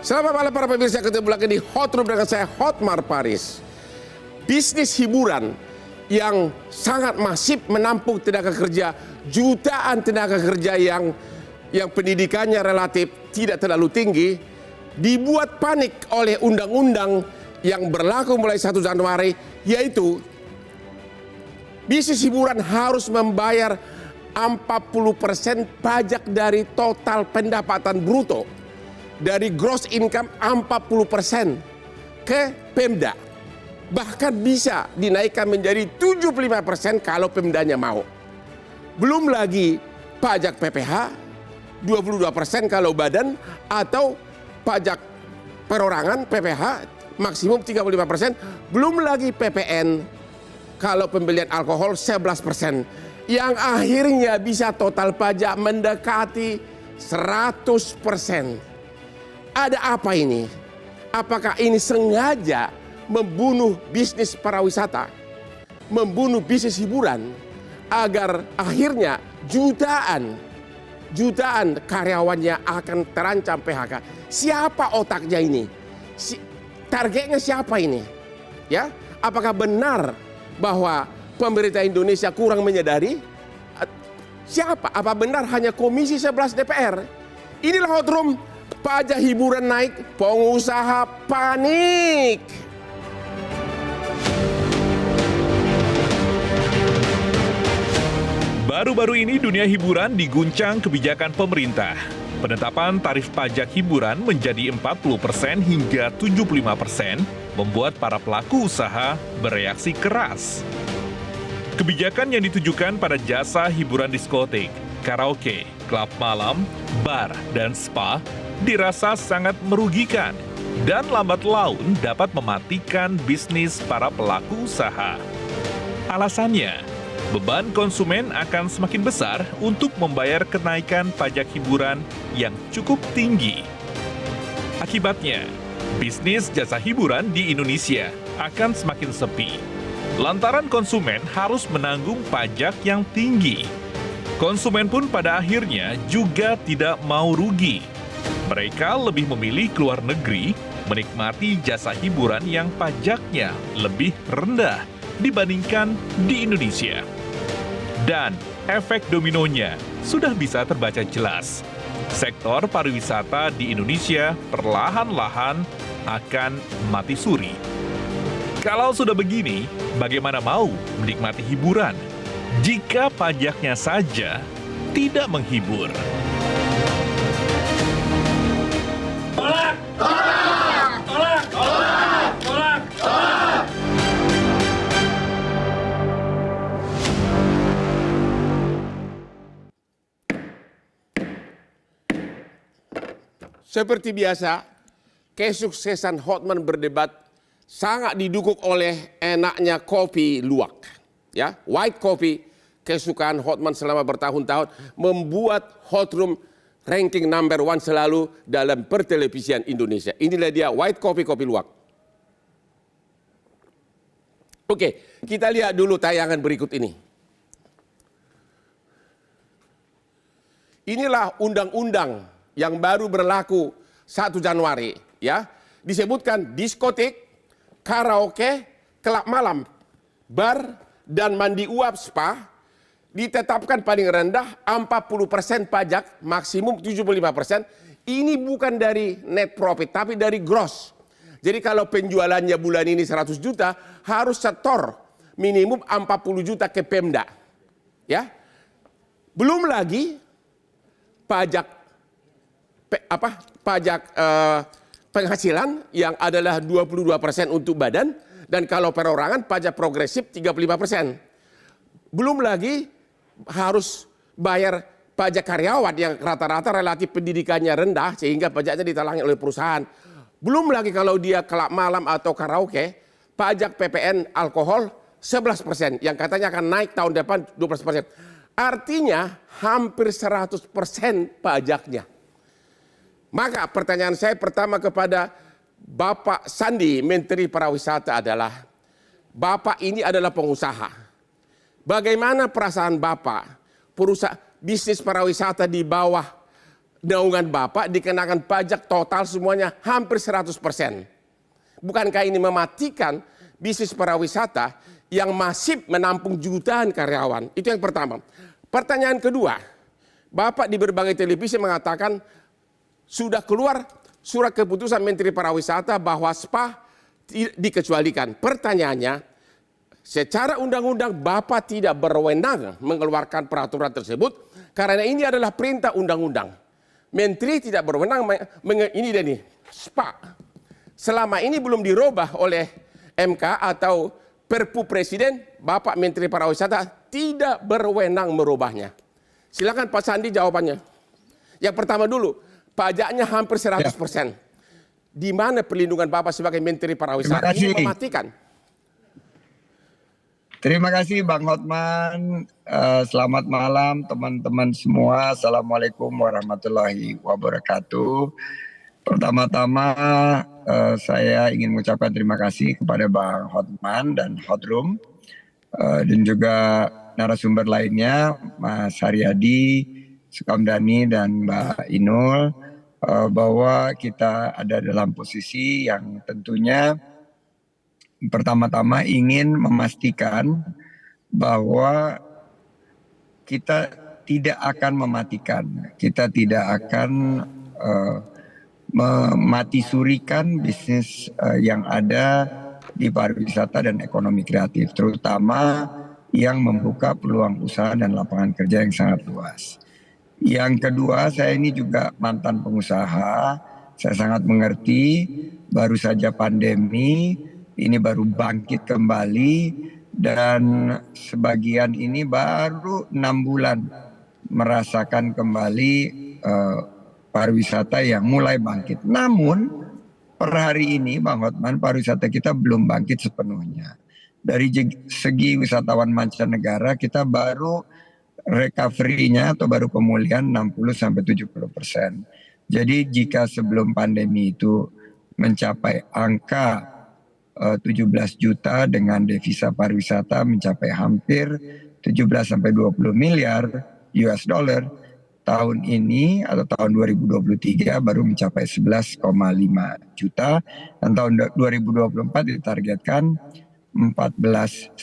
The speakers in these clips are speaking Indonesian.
Selamat malam para pemirsa, ketemu lagi di Hot Room dengan saya Hotmar Paris. Bisnis hiburan yang sangat masif menampung tenaga kerja, jutaan tenaga kerja yang pendidikannya relatif tidak terlalu tinggi, dibuat panik oleh undang-undang yang berlaku mulai 1 Januari, yaitu bisnis hiburan harus membayar 40% pajak dari total pendapatan bruto. Dari gross income 40% ke Pemda. Bahkan bisa dinaikkan menjadi 75% kalau Pemdanya mau. Belum lagi pajak PPH 22% kalau badan, atau pajak perorangan PPH maksimum 35%. Belum lagi PPN kalau pembelian alkohol 11%. Yang akhirnya bisa total pajak mendekati 100%. Ada apa ini? Apakah ini sengaja membunuh bisnis pariwisata, membunuh bisnis hiburan, agar akhirnya jutaan karyawannya akan terancam PHK? Siapa otaknya ini? Targetnya siapa ini? Ya, apakah benar bahwa pemerintah Indonesia kurang menyadari? Siapa? Apa benar hanya Komisi 11 DPR? Inilah Hot Room. Pajak hiburan naik, pengusaha panik. Baru-baru ini dunia hiburan diguncang kebijakan pemerintah. Penetapan tarif pajak hiburan menjadi 40% hingga 75% membuat para pelaku usaha bereaksi keras. Kebijakan yang ditujukan pada jasa hiburan diskotik, karaoke, klub malam, bar, dan spa dirasa sangat merugikan dan lambat laun dapat mematikan bisnis para pelaku usaha. Alasannya, beban konsumen akan semakin besar untuk membayar kenaikan pajak hiburan yang cukup tinggi. Akibatnya, bisnis jasa hiburan di Indonesia akan semakin sepi, lantaran konsumen harus menanggung pajak yang tinggi. Konsumen pun pada akhirnya juga tidak mau rugi. Mereka lebih memilih keluar negeri menikmati jasa hiburan yang pajaknya lebih rendah dibandingkan di Indonesia. Dan efek dominonya sudah bisa terbaca jelas. Sektor pariwisata di Indonesia perlahan-lahan akan mati suri. Kalau sudah begini, bagaimana mau menikmati hiburan jika pajaknya saja tidak menghibur? Tolak! Tolak! Tolak! Tolak! Tolak! Tolak! Seperti biasa, kesuksesan Hotman berdebat sangat didukung oleh enaknya kopi luwak. Ya, white coffee, kesukaan Hotman selama bertahun-tahun, membuat Hot Room ranking number 1 selalu dalam pertelevisian Indonesia. Inilah dia white coffee, kopi luwak. Oke, kita lihat dulu tayangan berikut ini. Inilah undang-undang yang baru berlaku 1 Januari. Ya, disebutkan diskotik, karaoke, klub malam, bar, dan mandi uap spa ditetapkan paling rendah 40% pajak, maksimum 75%. Ini bukan dari net profit, tapi dari gross. Jadi kalau penjualannya bulan ini 100 juta, harus setor minimum 40 juta ke Pemda. Ya. Belum lagi pajak penghasilan yang adalah 22% untuk badan, dan kalau perorangan pajak progresif 35%. Belum lagi harus bayar pajak karyawan yang rata-rata relatif pendidikannya rendah sehingga pajaknya ditalangi oleh perusahaan. Belum lagi kalau dia klub malam atau karaoke, pajak PPN alkohol 11% yang katanya akan naik tahun depan 12%. Artinya hampir 100% pajaknya. Maka pertanyaan saya pertama kepada Bapak Sandi, Menteri Pariwisata, adalah Bapak ini adalah pengusaha. Bagaimana perasaan Bapak, perusahaan bisnis pariwisata di bawah naungan Bapak dikenakan pajak total semuanya hampir 100%. Bukankah ini mematikan bisnis pariwisata yang masif menampung jutaan karyawan? Itu yang pertama. Pertanyaan kedua, Bapak di berbagai televisi mengatakan sudah keluar surat keputusan Menteri Pariwisata bahwa spa dikecualikan. Pertanyaannya, secara undang-undang Bapak tidak berwenang mengeluarkan peraturan tersebut karena ini adalah perintah undang-undang. Menteri tidak berwenang ini spa. Selama ini belum dirubah oleh MK atau Perpu Presiden, Bapak Menteri Pariwisata tidak berwenang merubahnya. Silakan Pak Sandi jawabannya. Yang pertama dulu, pajaknya hampir 100%. Di mana perlindungan Bapak sebagai Menteri Pariwisata? Ini mematikan. Terima kasih Bang Hotman. Selamat malam teman-teman semua. Assalamualaikum warahmatullahi wabarakatuh. Pertama-tama saya ingin mengucapkan terima kasih kepada Bang Hotman dan Hotroom dan juga narasumber lainnya Mas Haryadi, Sukamdhani dan Mbak Inul bahwa kita ada dalam posisi yang tentunya pertama-tama ingin memastikan bahwa kita tidak akan mematikan, kita tidak akan memati surikan bisnis yang ada di pariwisata dan ekonomi kreatif, terutama yang membuka peluang usaha dan lapangan kerja yang sangat luas. Yang kedua, saya ini juga mantan pengusaha, saya sangat mengerti baru saja pandemi, ini baru bangkit kembali dan sebagian ini baru 6 bulan merasakan kembali pariwisata yang mulai bangkit. Namun per hari ini Bang Hotman, pariwisata kita belum bangkit sepenuhnya. Dari segi wisatawan mancanegara kita baru recovery-nya atau baru pemulihan 60-70%. Jadi jika sebelum pandemi itu mencapai angka 17 juta dengan devisa pariwisata mencapai hampir 17-20 miliar US dollar, tahun ini atau tahun 2023 baru mencapai 11,5 juta dan tahun 2024 ditargetkan 14-15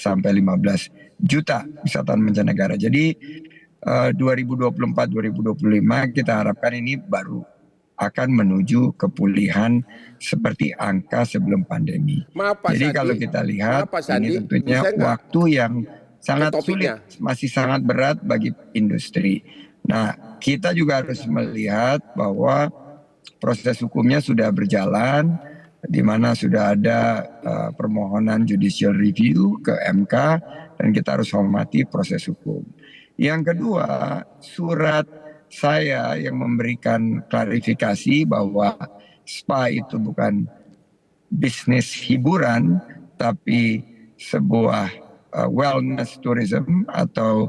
juta wisatawan mancanegara. Jadi 2024-2025 kita harapkan ini baru akan menuju kepulihan seperti angka sebelum pandemi. Jadi kalau kita lihat ini tentunya waktu yang sangat sulit, masih sangat berat bagi industri. Nah, kita juga harus melihat bahwa proses hukumnya sudah berjalan, di mana sudah ada permohonan judicial review ke MK dan kita harus hormati proses hukum. Yang kedua, surat saya yang memberikan klarifikasi bahwa spa itu bukan bisnis hiburan, tapi sebuah wellness tourism atau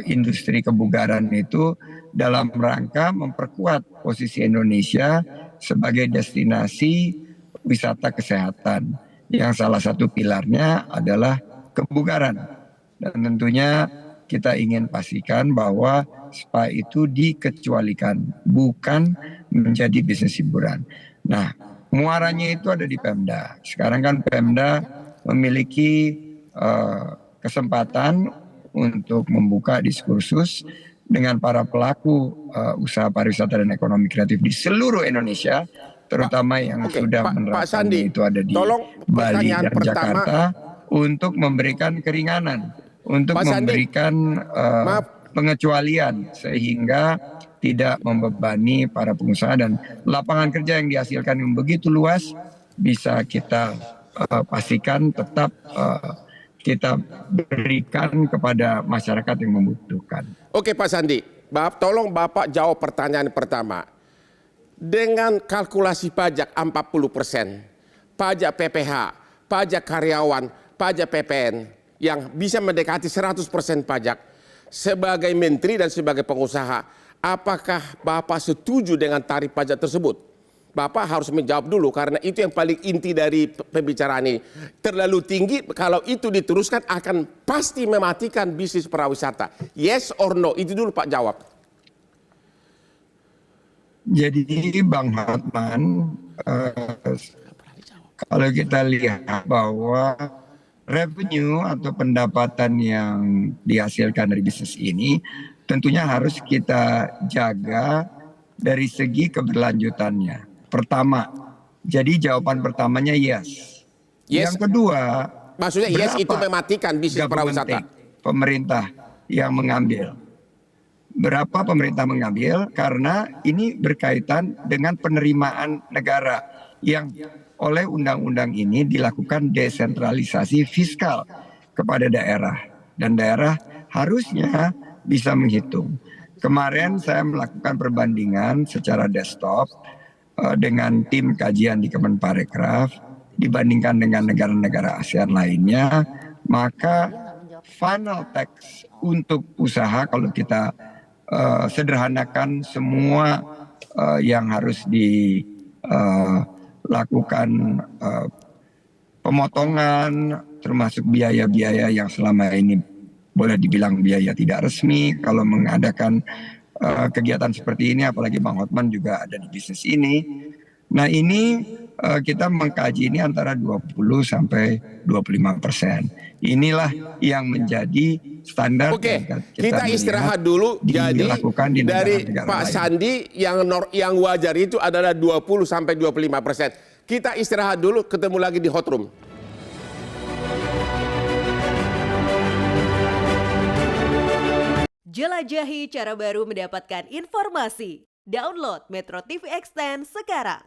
industri kebugaran itu dalam rangka memperkuat posisi Indonesia sebagai destinasi wisata kesehatan yang salah satu pilarnya adalah kebugaran. Dan tentunya kita ingin pastikan bahwa spa itu dikecualikan, bukan menjadi bisnis hiburan. Nah, muaranya itu ada di Pemda. Sekarang kan Pemda memiliki kesempatan untuk membuka diskursus dengan para pelaku usaha pariwisata dan ekonomi kreatif di seluruh Indonesia, terutama yang sudah menerapkan itu ada di Bali dan Jakarta, untuk memberikan keringanan, untuk memberikan pengecualian sehingga tidak membebani para pengusaha dan lapangan kerja yang dihasilkan yang begitu luas bisa kita pastikan tetap kita berikan kepada masyarakat yang membutuhkan. Oke Pak Sandi, tolong Bapak jawab pertanyaan pertama. Dengan kalkulasi pajak 40%, pajak PPH, pajak karyawan, pajak PPN yang bisa mendekati 100% pajak, sebagai menteri dan sebagai pengusaha, apakah Bapak setuju dengan tarif pajak tersebut? Bapak harus menjawab dulu karena itu yang paling inti dari pembicaraan ini. Terlalu tinggi, kalau itu diteruskan akan pasti mematikan bisnis pariwisata. Yes or no? Itu dulu Pak jawab. Jadi Bang Hotman, kalau kita lihat bahwa revenue atau pendapatan yang dihasilkan dari bisnis ini tentunya harus kita jaga dari segi keberlanjutannya. Pertama, jadi jawaban pertamanya yes. Yes. Yang kedua, maksudnya yes itu mematikan bisnis pariwisata. Pemerintah yang mengambil. Berapa pemerintah mengambil? Karena ini berkaitan dengan penerimaan negara yang oleh undang-undang ini dilakukan desentralisasi fiskal kepada daerah. Dan daerah harusnya bisa menghitung. Kemarin saya melakukan perbandingan secara desktop dengan tim kajian di Kemenparekraf dibandingkan dengan negara-negara ASEAN lainnya, maka final tax untuk usaha kalau kita sederhanakan semua yang harus dilakukan pemotongan termasuk biaya-biaya yang selama ini boleh dibilang biaya tidak resmi kalau mengadakan kegiatan seperti ini, apalagi Bang Hotman juga ada di bisnis ini. Nah ini kita mengkaji ini antara 20 sampai 25%. Inilah yang menjadi standar. Oke, kita istirahat dulu. Jadi dari Pak Sandi yang wajar itu adalah 20 sampai 25%. Kita istirahat dulu, ketemu lagi di Hot Room. Jelajahi cara baru mendapatkan informasi. Download Metro TV Extend sekarang.